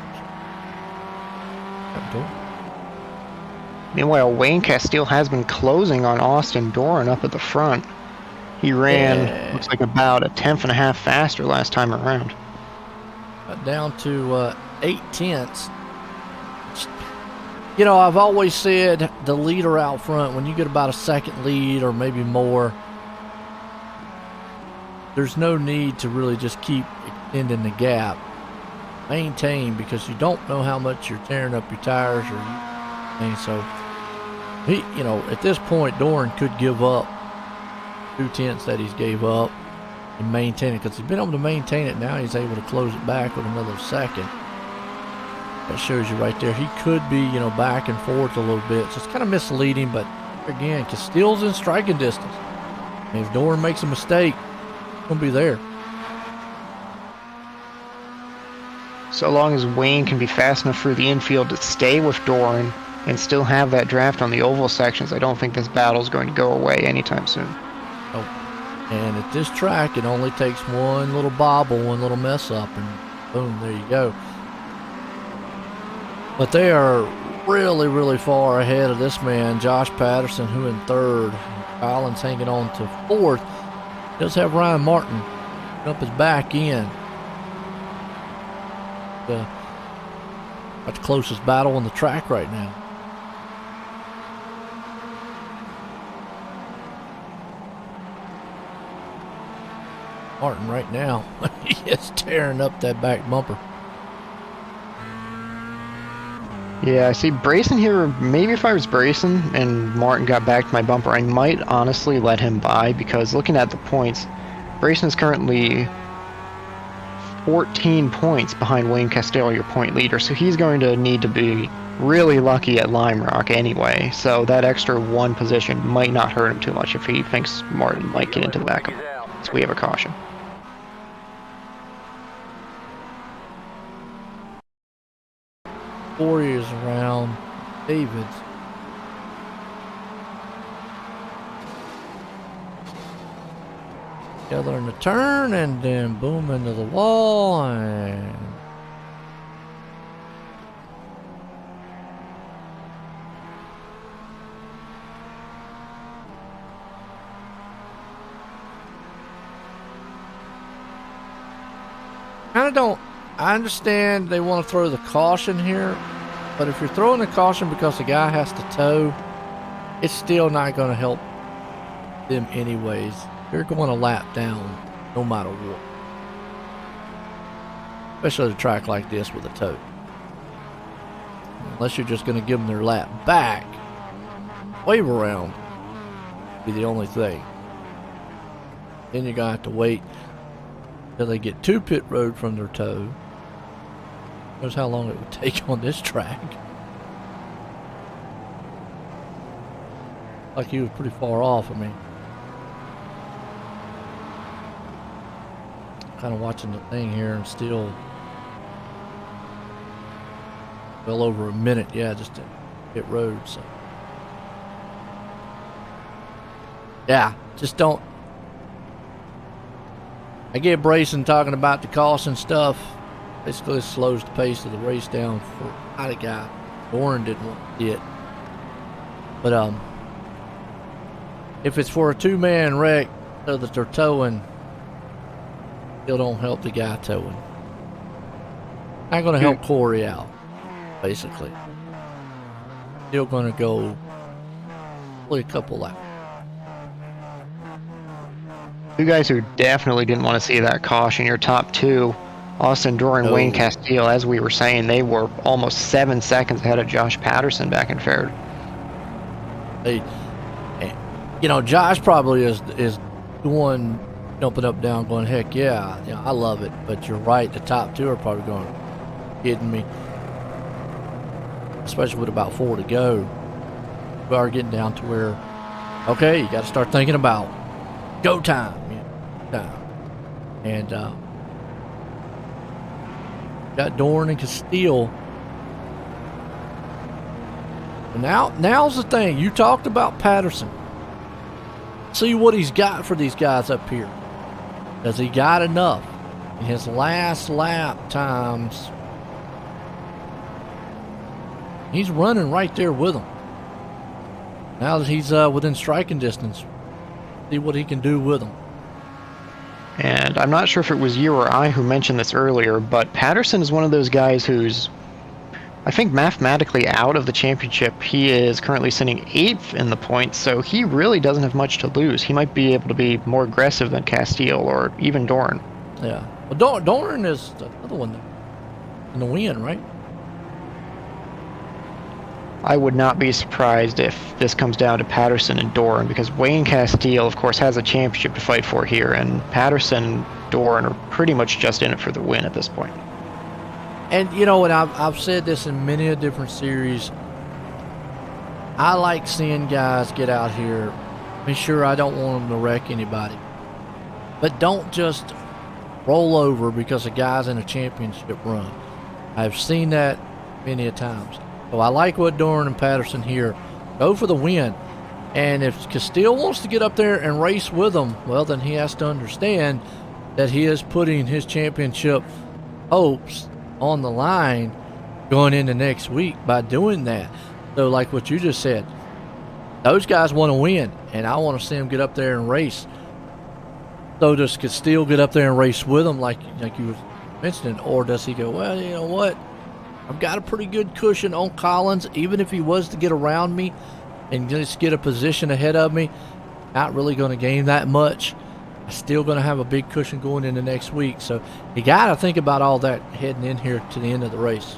[SPEAKER 3] Meanwhile, Wayne Castile has been closing on Austin Doran up at the front. He ran, looks like about a 10th faster last time around.
[SPEAKER 2] Down to 8 tenths. You know, I've always said the leader out front, when you get about a second lead or maybe more, there's no need to really just keep extending the gap. Maintain, because you don't know how much you're tearing up your tires, and so he, you know, at this point Doran could give up 2 tenths that he's gave up and maintain it, because he's been able to maintain it. Now he's able to close it back with another second. That shows you right there. He could be, you know, back and forth a little bit. So it's kind of misleading, but again, Castile's in striking distance. And if Doran makes a mistake, he'll be there.
[SPEAKER 3] So long as Wayne can be fast enough through the infield to stay with Doran and still have that draft on the oval sections, I don't think this battle is going to go away anytime soon.
[SPEAKER 2] Oh. And at this track, it only takes one little bobble, one little mess up, and boom, there you go. But they are really, really far ahead of this man, Josh Patterson, who in third. Collins hanging on to fourth. Does have Ryan Martin up his back end. Got the closest battle on the track right now. Martin right now, he is tearing up that back bumper.
[SPEAKER 3] Yeah, I see Brayson here. Maybe if I was Brayson and Martin got back to my bumper, I might honestly let him by, because looking at the points, Brayson is currently 14 points behind Wayne Castile, your point leader, so he's going to need to be really lucky at Lime Rock anyway, so that extra 1 position might not hurt him too much if he thinks Martin might get into the back of him. So we have a caution.
[SPEAKER 2] Warriors around Davids. Together in the turn, and then boom into the wall, and kind of don't. I understand they want to throw the caution here, but if you're throwing the caution because the guy has to tow, it's still not going to help them anyways. They're going to lap down no matter what. Especially at a track like this with a tow. Unless you're just going to give them their lap back. Wave around be the only thing. Then you're going to have to wait till they get to pit road from their tow. Knows how long it would take on this track. Like he was pretty far off. I mean, kind of watching the thing here and still well over a minute. Yeah, just to hit road. So yeah, just don't. I get Brayson talking about the caution stuff. Basically, it slows the pace of the race down for either guy. Warren didn't want to get. But if it's for a two-man wreck so that they're towing, still don't help the guy towing. Not going to help Corey out, basically. Still going to go probably a couple laps.
[SPEAKER 3] Two guys who definitely didn't want to see that caution, your top two, Austin Dorr and Wayne Castile, as we were saying, they were almost 7 seconds ahead of Josh Patterson back in third.
[SPEAKER 2] Hey, you know, Josh probably is the one jumping up down going, heck yeah, I love it. But you're right, the top two are probably going, kidding me. Especially with about 4 to go. We are getting down to where, okay, you got to start thinking about go time. And got Dorn and Castile. And now's the thing. You talked about Patterson. See what he's got for these guys up here. Does he got enough? In his last lap times, he's running right there with them. Now that he's within striking distance, see what he can do with them.
[SPEAKER 3] And I'm not sure if it was you or I who mentioned this earlier, but Patterson is one of those guys who's, I think, mathematically out of the championship. He is currently sitting 8th in the points, so he really doesn't have much to lose. He might be able to be more aggressive than Castile or even Dorn.
[SPEAKER 2] Yeah. Well, Dorn is the other one in the win, right?
[SPEAKER 3] I would not be surprised if this comes down to Patterson and Dorn, because Wayne Castile, of course, has a championship to fight for here, and Patterson and Dorn are pretty much just in it for the win at this point.
[SPEAKER 2] And, you know, and I've said this in many a different series, I like seeing guys get out here. I mean, sure, I don't want them to wreck anybody, but don't just roll over because a guy's in a championship run. I've seen that many a times. So I like what Dorn and Patterson here. Go for the win. And if Castile wants to get up there and race with them, well, then he has to understand that he is putting his championship hopes on the line going into next week by doing that. So like what you just said, those guys want to win, and I want to see them get up there and race. So does Castile get up there and race with them like you were mentioning, or does he go, well, you know what? I've got a pretty good cushion on Collins, even if he was to get around me and just get a position ahead of me, not really going to gain that much. I'm still going to have a big cushion going into next week. So you got to think about all that heading in here to the end of the race.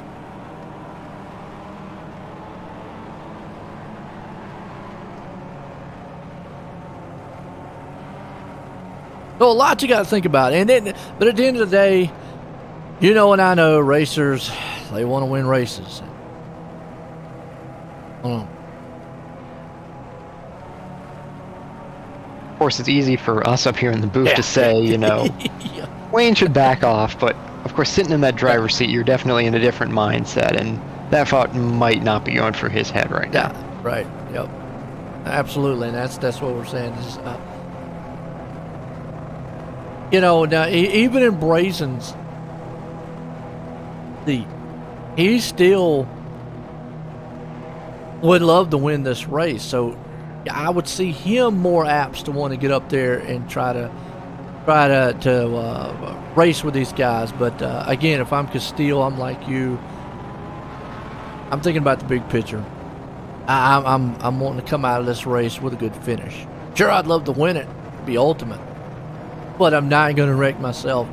[SPEAKER 2] So a lot you got to think about. And then, but at the end of the day, you know and I know racers, they want to win races.
[SPEAKER 3] Of course, it's easy for us up here in the booth to say, you know,
[SPEAKER 2] Yeah.
[SPEAKER 3] Wayne should back off, but of course, sitting in that driver's seat, you're definitely in a different mindset, and that thought might not be going for his head right now.
[SPEAKER 2] Yeah, right. Yep. Absolutely, and that's what we're saying. Is, you know, now even in Brazen's seat, he still would love to win this race. So I would see him more apt to want to get up there and try to try to race with these guys. But again, if I'm Castile, I'm like you. I'm thinking about the big picture. I'm wanting to come out of this race with a good finish. Sure, I'd love to win it, be ultimate, but I'm not going to wreck myself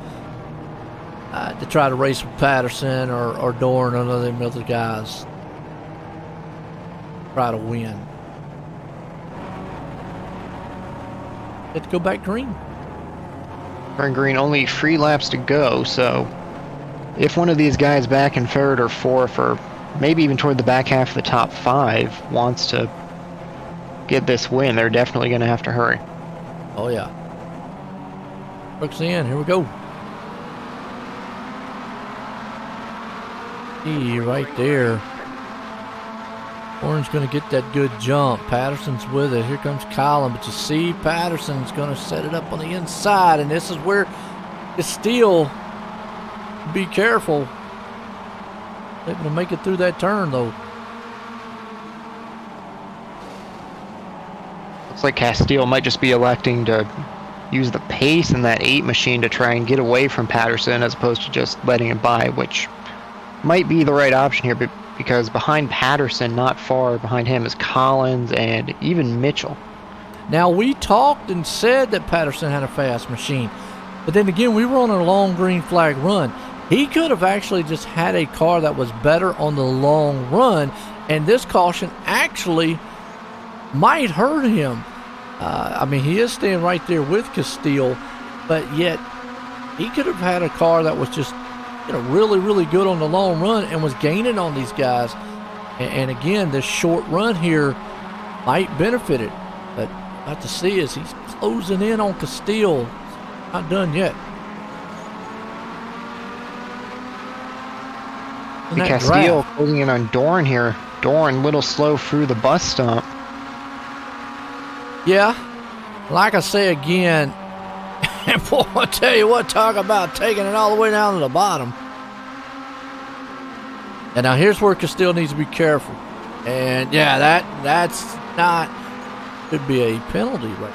[SPEAKER 2] to try to race with Patterson or Dorn or none of them other guys. Try to win. Have to go back green.
[SPEAKER 3] Turn green, only 3 laps to go, so if one of these guys back in third or fourth or maybe even toward the back half of the top 5 wants to get this win, they're definitely going to have to hurry.
[SPEAKER 2] Oh yeah. Brooks in, here we go. See, right there. Orange going to get that good jump. Patterson's with it. Here comes Colin, but you see Patterson's going to set it up on the inside, and this is where Castile, be careful. Able to make it through that turn, though.
[SPEAKER 3] Looks like Castile might just be electing to use the pace in that 8 machine to try and get away from Patterson as opposed to just letting it by, which might be the right option here, but because behind Patterson, not far behind him, is Collins and even Mitchell.
[SPEAKER 2] Now, we talked and said that Patterson had a fast machine, but then again, we were on a long green flag run. He could have actually just had a car that was better on the long run, and this caution actually might hurt him. I mean, he is staying right there with Castile, but yet he could have had a car that was just, you know, really, really good on the long run and was gaining on these guys. And again, this short run here might benefit it. But about to see as he's closing in on Castile. Not done yet.
[SPEAKER 3] Castile closing in on Dorn here. Dorn, little slow through the bus stop.
[SPEAKER 2] Yeah, like I say again, and boy, I tell you what, talk about taking it all the way down to the bottom. And now here's where Castile needs to be careful. And yeah, that's not, could be a penalty, right?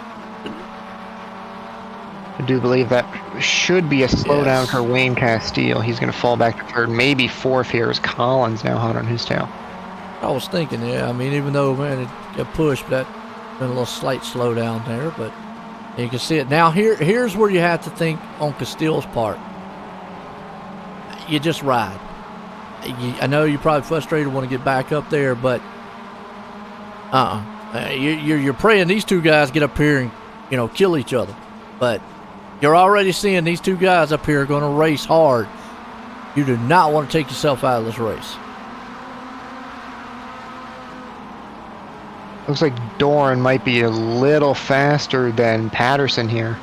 [SPEAKER 3] I do believe that should be a slowdown for Wayne Castile. He's going to fall back to third, maybe fourth here as Collins now hot on his tail.
[SPEAKER 2] I was thinking, yeah, I mean, even though, man, it got pushed, that been a little slight slowdown there, but you can see it. Now, here's where you have to think on Castile's part. You just ride. I know you're probably frustrated, want to get back up there, but you're praying these two guys get up here and, you know, kill each other. But you're already seeing these two guys up here are going to race hard. You do not want to take yourself out of this race.
[SPEAKER 3] Looks like Dorn might be a little faster than Patterson here.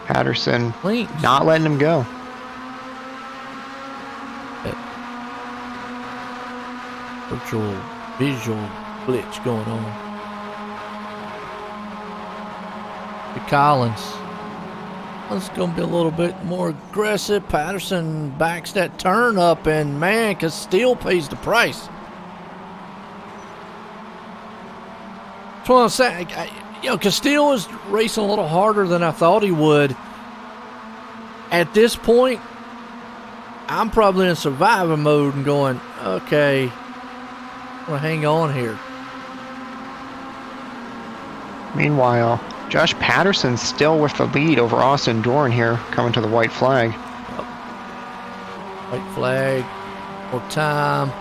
[SPEAKER 3] Patterson not letting him go.
[SPEAKER 2] Virtual visual glitch going on. The Collins. It's going to be a little bit more aggressive. Patterson backs that turn up, and man, Castile pays the price. That's what I'm saying. You know, Castile is racing a little harder than I thought he would. At this point, I'm probably in survivor mode and going, okay, I'm going to hang on here.
[SPEAKER 3] Meanwhile, Josh Patterson's still with the lead over Austin Dorn here, coming to the white flag.
[SPEAKER 2] Yep. White flag, more time.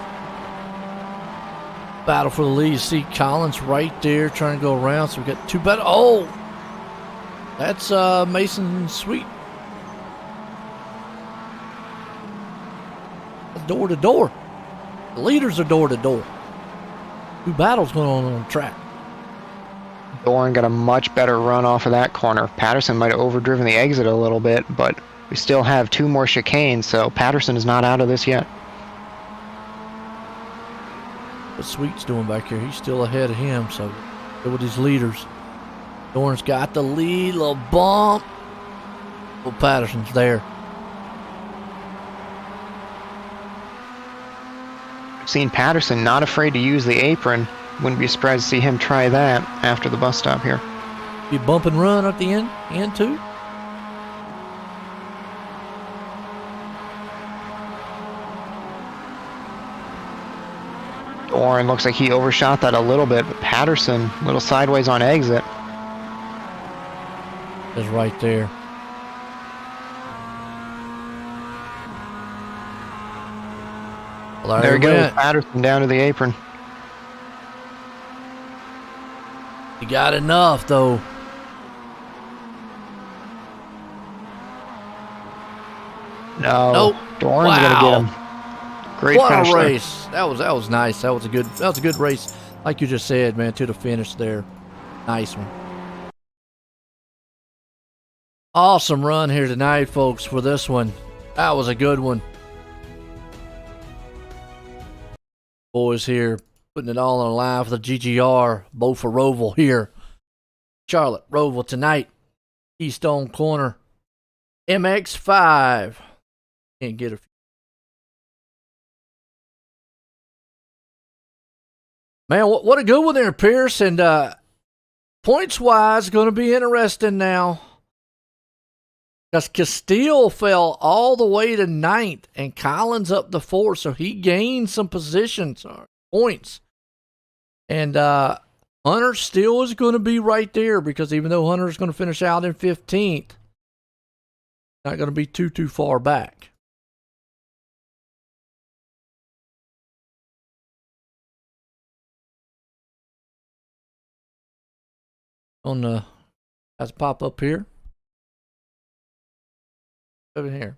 [SPEAKER 2] Battle for the lead. You see Collins right there trying to go around. So we got two better. Oh, that's Mason Sweet. Door to door. The leaders are door to door. Two battles going on the track.
[SPEAKER 3] Dorn got a much better run off of that corner. Patterson might have overdriven the exit a little bit, but we still have 2 more chicanes, so Patterson is not out of this yet.
[SPEAKER 2] What Sweet's doing back here? He's still ahead of him, so go with his leaders. Dorn's got the lead, little bump. Well, Patterson's there.
[SPEAKER 3] I've seen Patterson not afraid to use the apron. Wouldn't be surprised to see him try that after the bus stop here.
[SPEAKER 2] You bump and run at the end too?
[SPEAKER 3] Doran looks like he overshot that a little bit, but Patterson, a little sideways on exit.
[SPEAKER 2] Is right there. Well,
[SPEAKER 3] there he goes, Patterson down to the apron.
[SPEAKER 2] He got enough, though.
[SPEAKER 3] No.
[SPEAKER 2] Nope.
[SPEAKER 3] Doran's gonna get him. Great
[SPEAKER 2] what
[SPEAKER 3] finish
[SPEAKER 2] a
[SPEAKER 3] there.
[SPEAKER 2] race! That was nice. That was a good race, like you just said, man, to the finish there. Nice one. Awesome run here tonight, folks, for this one. That was a good one. Boys here putting it all on the line for the GGR, both for Roval here. Charlotte, Roval tonight. Keystone Corner. MX-5. Can't get a. Man, what a good one there, Pierce. And points-wise, going to be interesting now. Because Castile fell all the way to 9th, and Collins up to 4th, so he gained some positions or points. And Hunter still is going to be right there, because even though Hunter is going to finish out in 15th, not going to be too far back. On the, has pop up here. Over here.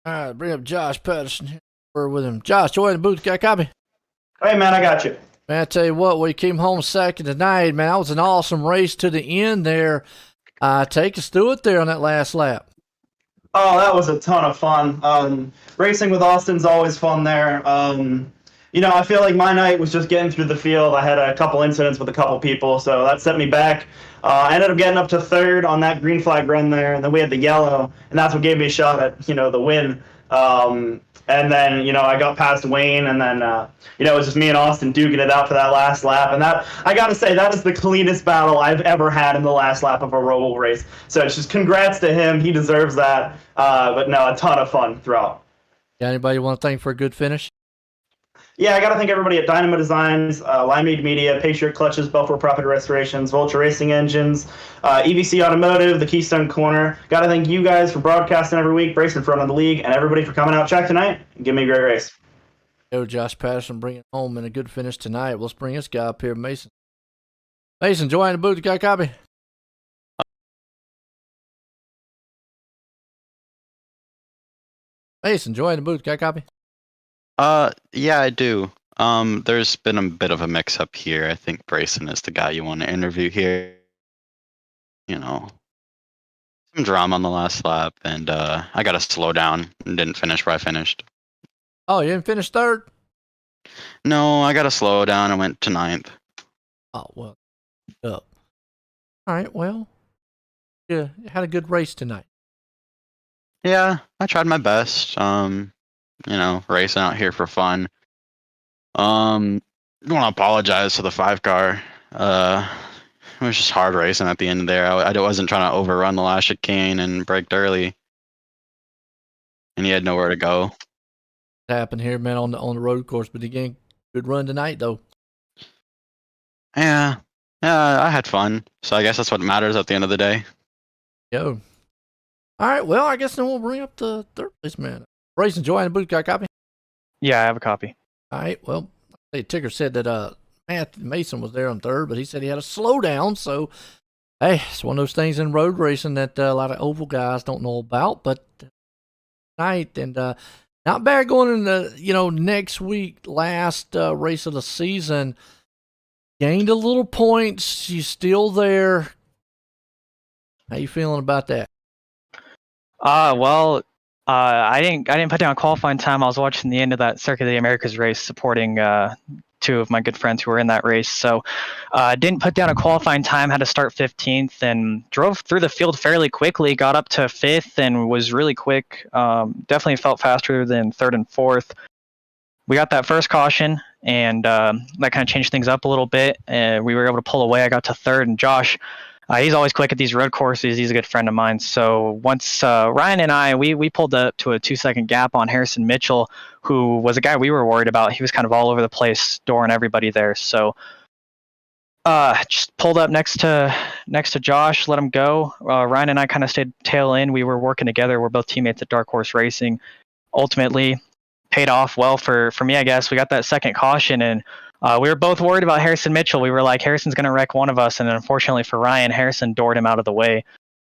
[SPEAKER 2] All right, bring up Josh Patterson here. We're with him. Josh, join the booth. Got a copy?
[SPEAKER 4] Hey, man, I got you.
[SPEAKER 2] Man, I tell you what, we came home second tonight, man. That was an awesome race to the end there. Take us through it there on that last lap.
[SPEAKER 4] Oh, that was a ton of fun. Racing with Austin's always fun there. I feel like my night was just getting through the field. I had a couple incidents with a couple people, so that set me back. I ended up getting up to 3rd on that green flag run there, and then we had the yellow, and that's what gave me a shot at, the win. And then, I got past Wayne, and then, it was just me and Austin duking it out for that last lap. And that, I got to say, that is the cleanest battle I've ever had in the last lap of a Roval race. So it's just congrats to him. He deserves that. But no, a ton of fun throughout.
[SPEAKER 2] Got anybody you want to thank for a good finish?
[SPEAKER 4] Yeah, I got to thank everybody at Dynamo Designs, Limeade Media, Patriot Clutches, Belfour Profit Restorations, Vulture Racing Engines, EVC Automotive, the Keystone Corner. Got to thank you guys for broadcasting every week, racing in front of the league, and everybody for coming out track tonight and give me a great race.
[SPEAKER 2] Yo, Josh Patterson bringing home in a good finish tonight. Let's bring this guy up here, Mason. Mason, join the booth. You got a copy? Mason, join the booth. Got a copy?
[SPEAKER 5] Yeah, I do. There's been a bit of a mix-up here. I think Brayson is the guy you want to interview here. Some drama on the last lap, and I got to slow down and didn't finish where I finished.
[SPEAKER 2] Oh, you didn't finish 3rd?
[SPEAKER 5] No, I got to slow down. I went to 9th.
[SPEAKER 2] Oh, well. Up. All right, well. Yeah, you had a good race tonight.
[SPEAKER 5] Yeah, I tried my best. Racing out here for fun. I want to apologize to the 5 car. It was just hard racing at the end there. I wasn't trying to overrun the last chicane and braked early, and he had nowhere to go.
[SPEAKER 2] It happened here, man, on the road course. But again, good run tonight, though.
[SPEAKER 5] Yeah, I had fun. So I guess that's what matters at the end of the day.
[SPEAKER 2] Yo. All right, well, I guess then we'll bring up the 3rd place, man. Brayson, join the booth. Got a copy?
[SPEAKER 6] Yeah, I have a copy.
[SPEAKER 2] All right, well, Ticker said that Mason was there on 3rd, but he said he had a slowdown. So, hey, it's one of those things in road racing that a lot of oval guys don't know about. But tonight, and Not bad going into, next week, last race of the season. Gained a little points. She's still there. How you feeling about that?
[SPEAKER 6] I didn't put down qualifying time. I was watching the end of that Circuit of the Americas race, supporting two of my good friends who were in that race. So didn't put down a qualifying time, had to start 15th and drove through the field fairly quickly, got up to 5th and was really quick. Definitely felt faster than 3rd and 4th. We got that first caution, and that kind of changed things up a little bit. We were able to pull away. I got to 3rd, and Josh, he's always quick at these road courses. He's a good friend of mine. So once Ryan and I, we pulled up to a 2-second gap on Harrison Mitchell, who was a guy we were worried about. He was kind of all over the place, dooring everybody there. So just pulled up next to Josh, let him go. Ryan and I kind of stayed tail end. We were working together. We're both teammates at Dark Horse Racing. Ultimately, paid off well for me, I guess. We got that second caution, and we were both worried about Harrison Mitchell. We were like, Harrison's going to wreck one of us, and unfortunately for Ryan, Harrison doored him out of the way.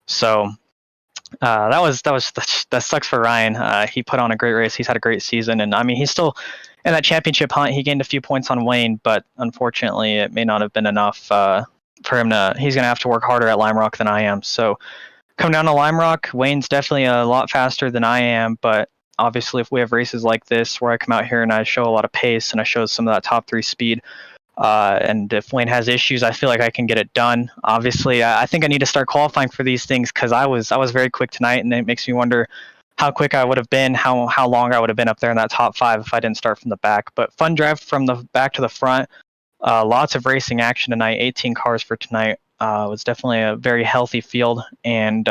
[SPEAKER 6] So that sucks for Ryan. He put on a great race. He's had a great season, and I mean, he's still in that championship hunt. He gained a few points on Wayne, but unfortunately, it may not have been enough for him to. He's going to have to work harder at Lime Rock than I am. So come down to Lime Rock. Wayne's definitely a lot faster than I am, but obviously, if we have races like this where I come out here and I show a lot of pace and I show some of that top 3 speed, and if Wayne has issues, I feel like I can get it done. Obviously, I think I need to start qualifying for these things because I was very quick tonight, and it makes me wonder how quick I would have been, how long I would have been up there in that top 5 if I didn't start from the back. But fun drive from the back to the front. Lots of racing action tonight. 18 cars for tonight. Was definitely a very healthy field, and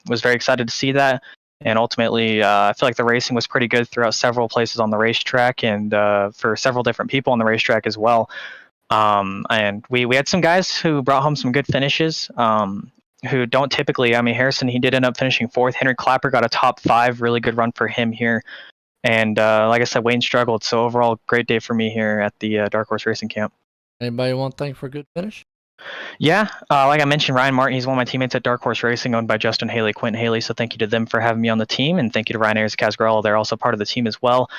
[SPEAKER 6] was very excited to see that. And ultimately, I feel like the racing was pretty good throughout several places on the racetrack, and for several different people on the racetrack as well. And we had some guys who brought home some good finishes, who don't typically. I mean, Harrison, he did end up finishing 4th. Henry Clapper got a top 5, really good run for him here. And like I said, Wayne struggled. So overall, great day for me here at the Dark Horse Racing Camp.
[SPEAKER 2] Anybody want to thank for a good finish?
[SPEAKER 6] Yeah, like I mentioned, Ryan Martin, he's one of my teammates at Dark Horse Racing, owned by Justin Haley, Quentin Haley. So thank you to them for having me on the team, and thank you to Ryan Ayers, Casgarello. They're also part of the team as well.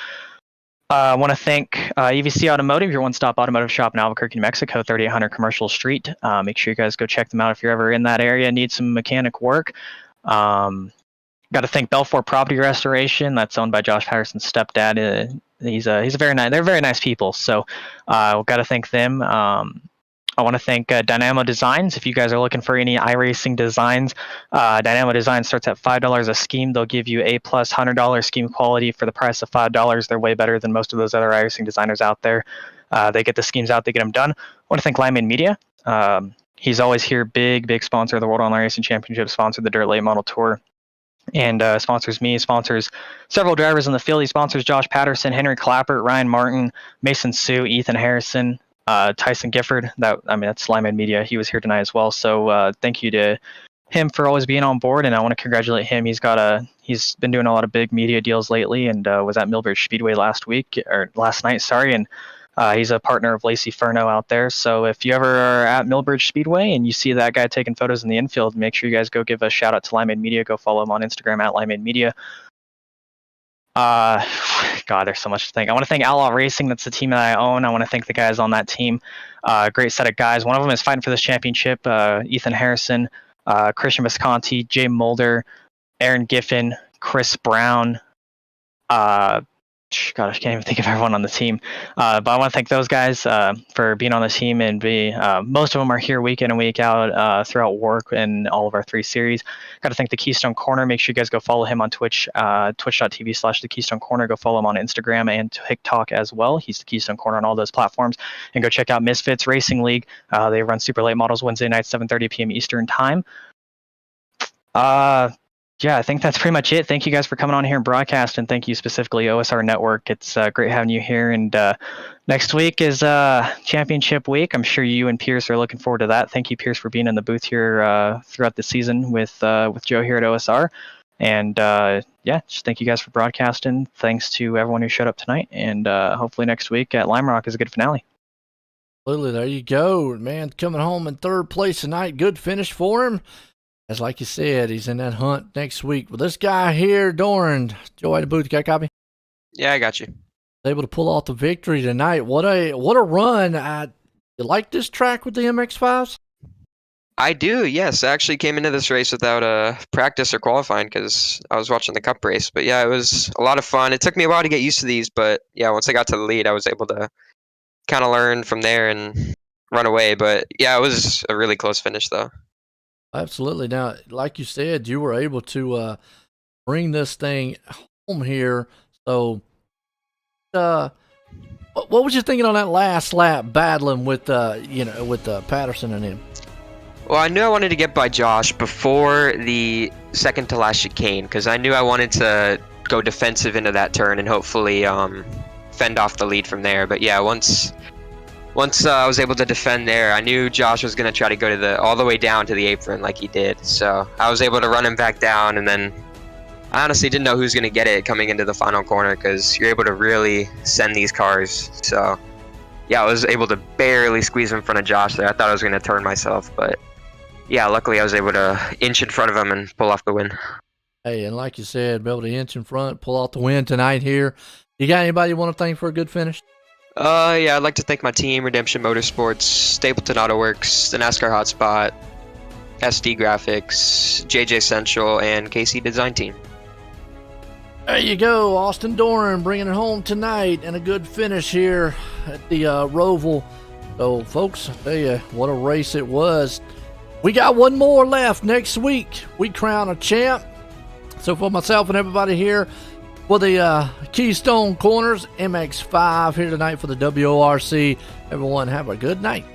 [SPEAKER 6] I want to thank EVC Automotive, your one-stop automotive shop in Albuquerque, New Mexico, 3800 Commercial Street. Make sure you guys go check them out if you're ever in that area, need some mechanic work. Got to thank Belfort Property Restoration. That's owned by Josh Patterson's stepdad. He's a very nice. They're very nice people. So got to thank them. I want to thank Dynamo Designs. If you guys are looking for any iRacing designs, Dynamo Designs starts at $5 a scheme. They'll give you A+ $100 scheme quality for the price of $5. They're way better than most of those other iRacing designers out there. They get the schemes out, they get them done. I want to thank Lyman Media. He's always here, big sponsor of the World Online Racing Championship, sponsored the Dirt Late Model Tour, and sponsors me, sponsors several drivers in the field. He sponsors Josh Patterson, Henry Clapper, Ryan Martin, Mason Sue, Ethan Harrison, Tyson Gifford. That's Lyman Media. He was here tonight as well. So thank you to him for always being on board, and I want to congratulate him. He's been doing a lot of big media deals lately, and was at Millbridge Speedway last night, and he's a partner of Lacey Furno out there. So if you ever are at Millbridge Speedway and you see that guy taking photos in the infield, make sure you guys go give a shout out to Lyman Media. Go follow him on Instagram at Lyman Media. God, there's so much to thank. I want to thank Outlaw Racing. That's the team that I own. I want to thank the guys on that team. Great set of guys. One of them is fighting for this championship. Ethan Harrison, Christian Visconti, Jay Mulder, Aaron Giffen, Chris Brown. God, I can't even think of everyone on the team. But I want to thank those guys for being on the team, and most of them are here week in and week out throughout WORC and all of our 3 series. Got to thank the Keystone Corner. Make sure you guys go follow him on Twitch, twitch.tv/the Keystone Corner. Go follow him on Instagram and TikTok as well. He's the Keystone Corner on all those platforms. And go check out Misfits Racing League. They run super late models Wednesday night, 7:30 p.m. Eastern time. Yeah, I think that's pretty much it. Thank you guys for coming on here and broadcast, and thank you specifically OSR Network. It's great having you here. And next week is championship week. I'm sure you and Pierce are looking forward to that. Thank you, Pierce, for being in the booth here throughout the season with Joe here at OSR. And just thank you guys for broadcasting. Thanks to everyone who showed up tonight, and hopefully next week at Lime Rock is a good finale.
[SPEAKER 2] Absolutely, there you go, man. Coming home in 3rd place tonight. Good finish for him. As like you said, he's in that hunt next week. Well, this guy here, Doran, Joe, the booth, got a copy?
[SPEAKER 7] Yeah, I got you.
[SPEAKER 2] Able to pull off the victory tonight. What a run! You like this track with the MX-5s?
[SPEAKER 7] I do, yes. I actually came into this race without practice or qualifying because I was watching the cup race. But yeah, it was a lot of fun. It took me a while to get used to these, but yeah, once I got to the lead, I was able to kind of learn from there and run away. But yeah, it was a really close finish, though.
[SPEAKER 2] Absolutely. Now, like you said, you were able to bring this thing home here. So, what was you thinking on that last lap, battling with Patterson and him?
[SPEAKER 7] Well, I knew I wanted to get by Josh before the second to last chicane because I knew I wanted to go defensive into that turn and hopefully fend off the lead from there. But yeah, once I was able to defend there, I knew Josh was going to try to go all the way down to the apron like he did. So I was able to run him back down, and then I honestly didn't know who was going to get it coming into the final corner because you're able to really send these cars. So yeah, I was able to barely squeeze in front of Josh there. I thought I was going to turn myself, but yeah, luckily I was able to inch in front of him and pull off the win.
[SPEAKER 2] Hey, and like you said, be able to inch in front, pull off the win tonight here. You got anybody you want to thank for a good finish?
[SPEAKER 7] Yeah, I'd like to thank my team, Redemption Motorsports, Stapleton Auto Works, the NASCAR Hotspot, SD Graphics, JJ Central, and KC Design Team.
[SPEAKER 2] There you go, Austin Doran bringing it home tonight, and a good finish here at the Roval. So, folks, I tell you, what a race it was. We got one more left next week. We crown a champ. So for myself and everybody here for the Keystone Corners, MX-5 here tonight for the WORC. Everyone have a good night.